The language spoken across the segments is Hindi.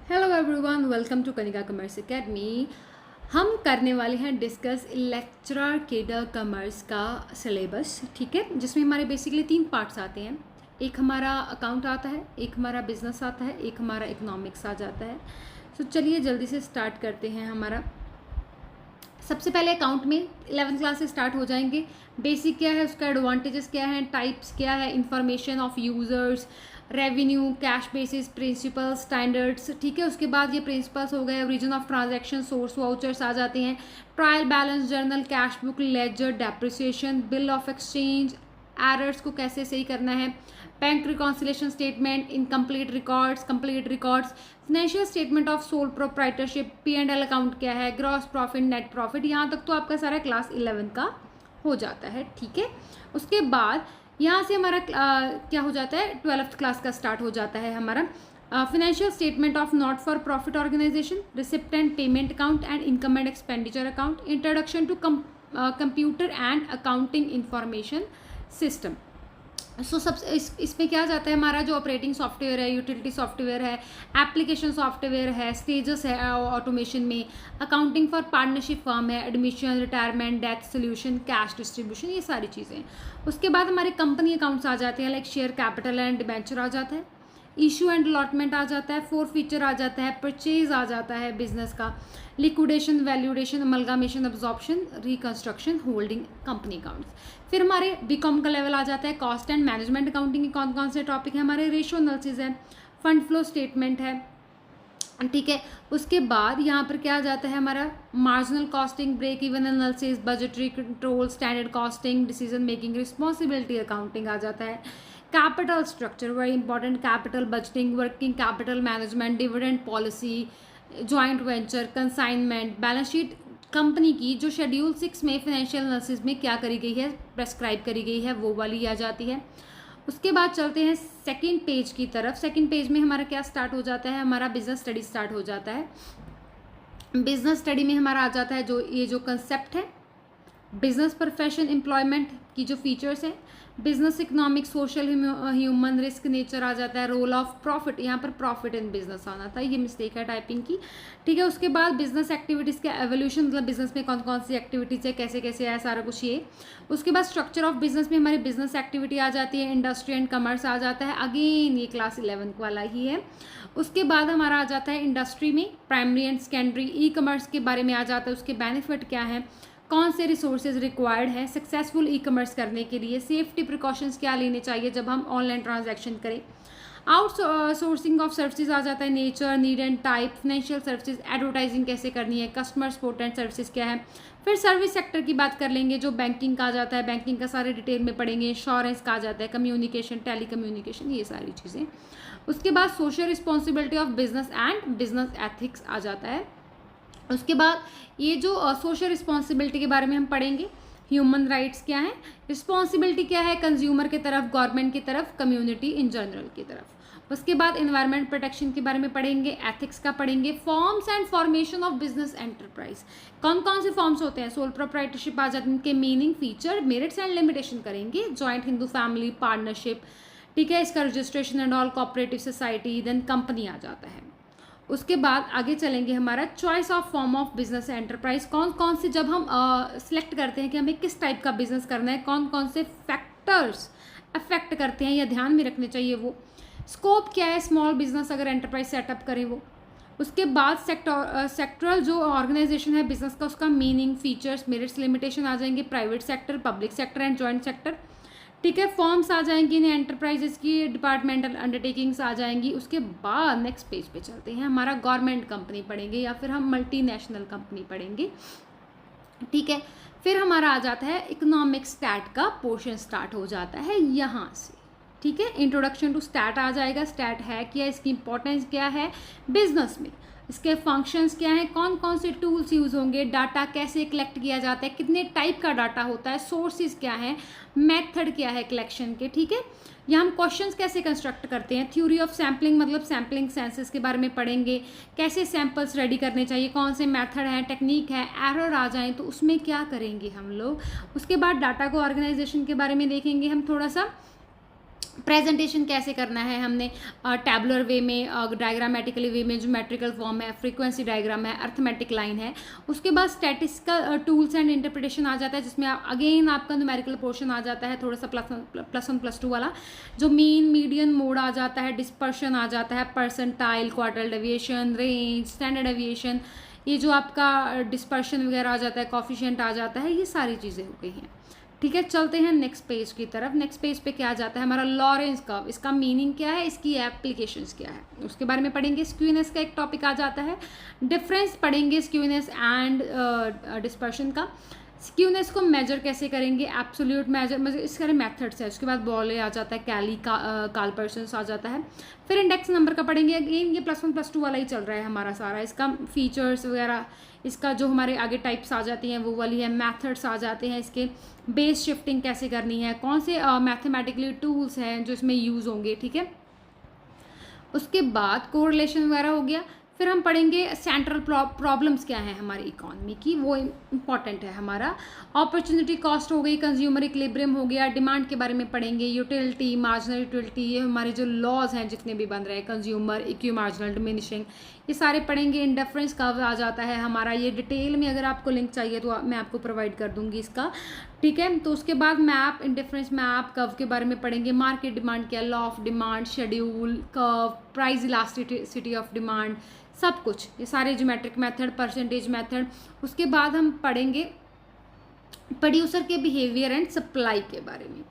Hello everyone, welcome to Kanika commerce academy. हम करने वाले हैं डिस्कस लेक्चरर केडर कॉमर्स का सिलेबस, ठीक है, जिसमें हमारे बेसिकली 3 पार्ट्स आते हैं। एक हमारा अकाउंट आता है, एक हमारा बिजनेस आता है, एक हमारा इकोनॉमिक्स आ जाता है। तो चलिए जल्दी से स्टार्ट करते हैं। हमारा सबसे पहले अकाउंट में 11th क्लास से स्टार्ट हो जाएंगे। बेसिक क्या है, उसका एडवांटेजेस क्या है, टाइप्स क्या है, information of users, revenue, cash basis, principles, standards, ठीक है। उसके बाद ये प्रिंसिपल्स हो गए, reason of transaction, source vouchers आ जाते हैं, trial balance journal, cash book, ledger, depreciation, bill of exchange, errors को कैसे सही करना है, bank reconciliation statement, incomplete records, complete records, financial statement of sole proprietorship, P&L account क्या है, ग्रॉस प्रॉफिट, नेट प्रॉफिट। यहाँ तक तो आपका सारा क्लास 11 का हो जाता है, ठीक है। उसके बाद यहाँ से हमारा क्या हो जाता है, 12th क्लास का स्टार्ट हो जाता है हमारा financial statement of not for profit organisation, receipt and payment account and income and expenditure account, introduction to computer and accounting information system. So सब इसमें क्या जाता है, हमारा जो ऑपरेटिंग सॉफ्टवेयर है, यूटिलिटी सॉफ्टवेयर है, एप्लीकेशन सॉफ्टवेयर है, स्टेजेस है ऑटोमेशन में, अकाउंटिंग फॉर पार्टनरशिप फर्म है, admission, retirement, death solution, cash distribution, ये सारी चीज़ें। उसके बाद हमारे कंपनी अकाउंट्स आ जाते हैं, like share capital and debenture आ जाता है, इशू एंड अलॉटमेंट आ जाता है, फोर फीचर आ जाता है, परचेज आ जाता है बिजनेस का, liquidation, valuation, amalgamation, absorption, reconstruction, holding, company accounts. फिर हमारे बीकॉम का लेवल आ जाता है, कॉस्ट एंड मैनेजमेंट अकाउंटिंग के कौन कौन से टॉपिक है, हमारे रेशियो एनालिसिस है, फंड फ्लो स्टेटमेंट है, ठीक है। उसके बाद यहाँ पर क्या आ जाता है, हमारा marginal costing, break even analysis, budgetary control, standard costing, decision making, responsibility accounting आ जाता है, capital structure, very important, capital budgeting, working capital management, dividend policy, joint venture, consignment, balance sheet company की जो शेड्यूल 6 में फाइनेंशियल एनालिसिस में क्या करी गई है, प्रेस्क्राइब करी गई है, वो वाली आ जाती है। उसके बाद चलते हैं सेकंड पेज की तरफ। सेकंड पेज में हमारा क्या स्टार्ट हो जाता है, हमारा बिजनेस स्टडी स्टार्ट हो जाता है। बिजनेस स्टडी में हमारा आ जाता है जो ये जो कंसेप्ट है, बिजनेस प्रोफेशन एम्प्लॉयमेंट की जो फीचर्स हैं, business economic, social, human, risk, nature आ जाता है, रोल ऑफ प्रॉफिट, यहाँ पर प्रॉफिट इन बिजनेस आना था, ये मिस्टेक है टाइपिंग की, ठीक है। उसके बाद बिजनेस एक्टिविटीज़ का एवोल्यूशन, मतलब बिजनेस में कौन कौन सी एक्टिविटीज़ है, कैसे कैसे है, सारा कुछ ये। उसके बाद स्ट्रक्चर ऑफ बिजनेस में हमारी बिजनेस एक्टिविटी आ जाती है, इंडस्ट्री एंड कमर्स आ जाता है, अगेन ये क्लास 11 वाला ही है। उसके बाद हमारा आ जाता है इंडस्ट्री में primary and secondary, e commerce के बारे में आ जाता है, उसके बेनिफिट क्या है, कौन से रिसोर्सेज रिक्वायर्ड है सक्सेसफुल ई कमर्स करने के लिए, सेफ्टी प्रिकॉशंस क्या लेने चाहिए जब हम ऑनलाइन ट्रांजैक्शन करें, आउटसोर्सिंग ऑफ सर्विसेज आ जाता है, nature, need and type, financial services, advertising कैसे करनी है, कस्टमर सपोर्ट एंड सर्विसेज क्या है। फिर सर्विस सेक्टर की बात कर लेंगे, जो बैंकिंग का आ जाता है, बैंकिंग का सारे डिटेल में पढ़ेंगे, इंश्योरेंस का आ जाता है, कम्युनिकेशन, टेली कम्युनिकेशन, ये सारी चीज़ें। उसके बाद social responsibility of business and business ethics आ जाता है। उसके बाद ये जो सोशल रिस्पॉन्सिबिलिटी के बारे में हम पढ़ेंगे, ह्यूमन राइट्स क्या है, रिस्पॉन्सिबिलिटी क्या है कंज्यूमर की तरफ, गवर्नमेंट की तरफ, कम्युनिटी इन जनरल की तरफ। उसके बाद एनवायरनमेंट प्रोटेक्शन के बारे में पढ़ेंगे, एथिक्स का पढ़ेंगे, forms and formation of business enterprise, कौन कौन से फॉर्म्स होते हैं, सोल प्रोप्राइटरशिप आ जाते हैं, इनके meaning, feature, merits and limitation करेंगे, जॉइंट हिंदू फैमिली, पार्टनरशिप, ठीक है, इसका registration and all, cooperative society, then company आ जाता है। उसके बाद आगे चलेंगे, हमारा choice of form of business enterprise, कौन कौन से जब हम सिलेक्ट करते हैं कि हमें किस टाइप का बिजनेस करना है, कौन कौन से फैक्टर्स अफेक्ट करते हैं या ध्यान में रखने चाहिए वो, स्कोप क्या है स्मॉल बिजनेस अगर एंटरप्राइज सेटअप करें वो। उसके बाद सेक्टरल जो ऑर्गेनाइजेशन है बिजनेस का, उसका मीनिंग, फीचर्स, मेरिट्स, लिमिटेशन आ जाएंगे, private sector, public sector and joint sector, ठीक है। फॉर्म्स आ जाएंगी इन एंटरप्राइजेस की, डिपार्टमेंटल अंडरटेकिंग्स आ जाएंगी। उसके बाद नेक्स्ट पेज पे चलते हैं, हमारा गवर्नमेंट कंपनी पढ़ेंगे या फिर हम मल्टीनेशनल कंपनी पढ़ेंगे, ठीक है। फिर हमारा आ जाता है इकोनॉमिक स्टैट का पोर्शन स्टार्ट हो जाता है यहाँ से, ठीक है। इंट्रोडक्शन टू स्टैट आ जाएगा, स्टैट है क्या, इसकी इंपॉर्टेंस क्या है बिजनेस में, इसके फंक्शंस क्या हैं, कौन कौन से टूल्स यूज़ होंगे, डाटा कैसे कलेक्ट किया जाता है, कितने टाइप का डाटा होता है, सोर्सेज क्या है, मेथड क्या है कलेक्शन के, ठीक है। यहाँ हम क्वेश्चंस कैसे कंस्ट्रक्ट करते हैं, थ्योरी ऑफ सैम्पलिंग, मतलब सैम्पलिंग सेंसेस के बारे में पढ़ेंगे, कैसे सैम्पल्स रेडी करने चाहिए, कौन से मेथड हैं, टेक्निक है, एरर आ जाए तो उसमें क्या करेंगे हम लोग। उसके बाद डाटा को ऑर्गेनाइजेशन के बारे में देखेंगे हम थोड़ा सा, प्रेजेंटेशन कैसे करना है हमने, टैबुलर वे में, डायग्रामेटिकली वे में, ज्योमेट्रिकल फॉर्म है, फ्रीक्वेंसी डायग्राम है, अर्थमेटिक लाइन है। उसके बाद स्टैटिस्टिकल टूल्स एंड इंटरप्रिटेशन आ जाता है, जिसमें अगेन आपका न्यूमेरिकल पोर्शन आ जाता है, थोड़ा सा +1 +2 वाला, जो मीन मीडियन मोड आ जाता है, डिस्पर्शन आ जाता है, percentile, quartile deviation, range, standard deviation, ये जो आपका डिस्पर्शन वगैरह आ जाता है, कॉफिशिएंट आ जाता है, ये सारी चीज़ें हो गई हैं। ठीक है, चलते हैं नेक्स्ट पेज की तरफ। नेक्स्ट पेज पे क्या आ जाता है हमारा, लॉरेंस कर्व। इसका मीनिंग क्या है, इसकी एप्लीकेशंस क्या है, उसके बारे में पढ़ेंगे। स्क्यूनेस का एक टॉपिक आ जाता है, डिफरेंस पढ़ेंगे स्क्यूनेस एंड डिस्पर्शन का। स्क्यूनेस को मेजर कैसे करेंगे, एब्सोल्यूट मेजर इसके मेथड्स है। उसके बाद बॉले आ जाता है, कैली काल्पर्सन्स आ जाता है। फिर इंडेक्स नंबर का पढ़ेंगे। अगेन ये +1 +2 वाला ही चल रहा है हमारा सारा। इसका फीचर्स वगैरह, इसका जो हमारे आगे टाइप्स आ जाती हैं वो वाली है, मैथड्स आ जाते हैं इसके, बेस शिफ्टिंग कैसे करनी है, कौन से मैथमेटिकली टूल्स हैं जो इसमें यूज़ होंगे। ठीक है, उसके बाद कोरिलेशन वगैरह हो गया। फिर हम पढ़ेंगे सेंट्रल प्रॉब्लम्स क्या हैं हमारी इकोनॉमी की, वो इम्पॉर्टेंट है हमारा। अपॉर्चुनिटी कॉस्ट हो गई, कंज्यूमर इक्विलिब्रियम हो गया, डिमांड के बारे में पढ़ेंगे, यूटिलिटी, मार्जिनल यूटिलिटी, ये हमारे जो लॉज हैं जितने भी बन रहे हैं, कंज्यूमर, इक्वी, मार्जिनल, डिमिनिशिंग, ये सारे पढ़ेंगे। इंडिफरेंस कर्व आ जाता है हमारा, ये डिटेल में अगर आपको लिंक चाहिए तो मैं आपको प्रोवाइड कर दूंगी इसका। ठीक है, तो उसके बाद मैप, इंडिफरेंस मैप, कर्व के बारे में पढ़ेंगे। मार्केट डिमांड क्या, law of demand, schedule, curve, price elasticity of demand, सब कुछ, ये सारे ज्योमेट्रिक मेथड, परसेंटेज मेथड। उसके बाद हम पढ़ेंगे प्रोड्यूसर के बिहेवियर एंड सप्लाई के बारे में।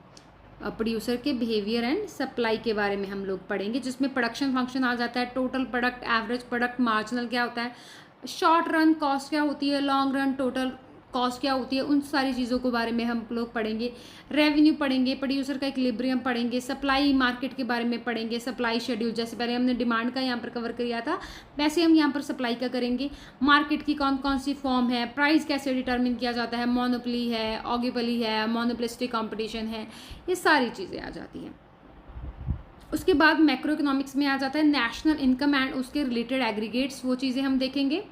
प्रोड्यूसर के बिहेवियर एंड सप्लाई के बारे में हम लोग पढ़ेंगे, जिसमें प्रोडक्शन फंक्शन आ जाता है, total product, average product, marginal क्या होता है, शॉर्ट रन कॉस्ट क्या होती है, लॉन्ग रन टोटल कॉस्ट क्या होती है, उन सारी चीज़ों के बारे में हम लोग पढ़ेंगे। रेवेन्यू पढ़ेंगे, प्रोड्यूसर का इक्विलिब्रियम पढ़ेंगे, सप्लाई मार्केट के बारे में पढ़ेंगे, सप्लाई शेड्यूल, जैसे पहले हमने डिमांड का यहाँ पर कवर किया था वैसे हम यहाँ पर सप्लाई का करेंगे। मार्केट की कौन कौन सी फॉर्म है, प्राइस कैसे डिटर्मिन किया जाता है, मोनोपोली है, ऑलिगोपोली है, मोनोपोलिस्टिक कॉम्पिटिशन है, ये सारी चीज़ें आ जाती हैं। उसके बाद मैक्रो इकोनॉमिक्स में आ जाता है नेशनल इनकम एंड उसके रिलेटेड एग्रीगेट्स, वो चीज़ें हम देखेंगे।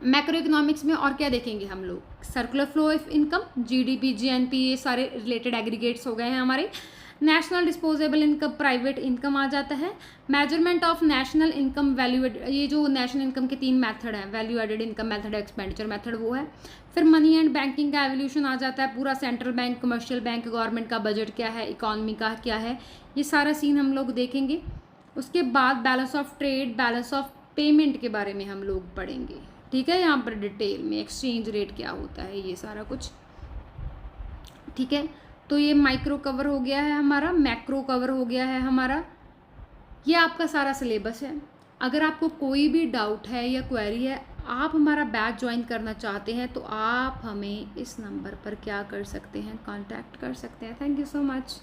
मैक्रो इकोनॉमिक्स में और क्या देखेंगे हम लोग, circular flow of income, GDP, GNP, ये सारे रिलेटेड एग्रीगेट्स हो गए हैं हमारे। National disposable income, private income आ जाता है। Measurement of national income, value, ये जो नेशनल इनकम के 3 मेथड हैं, value added income method, expenditure method, वो है। फिर मनी एंड बैंकिंग का एवोल्यूशन आ जाता है, पूरा central bank, commercial bank, government का बजट क्या है, इकॉनमी का क्या है, ये सारा सीन हम लोग देखेंगे। उसके बाद balance of trade, balance of payment के बारे में हम लोग पढ़ेंगे। ठीक है, यहाँ पर डिटेल में एक्सचेंज रेट क्या होता है, ये सारा कुछ। ठीक है, तो ये माइक्रो कवर हो गया है हमारा, मैक्रो कवर हो गया है हमारा, ये आपका सारा सिलेबस है। अगर आपको कोई भी डाउट है या क्वेरी है, आप हमारा बैच ज्वाइन करना चाहते हैं, तो आप हमें इस नंबर पर क्या कर सकते हैं, कांटेक्ट कर सकते हैं। Thank you so much.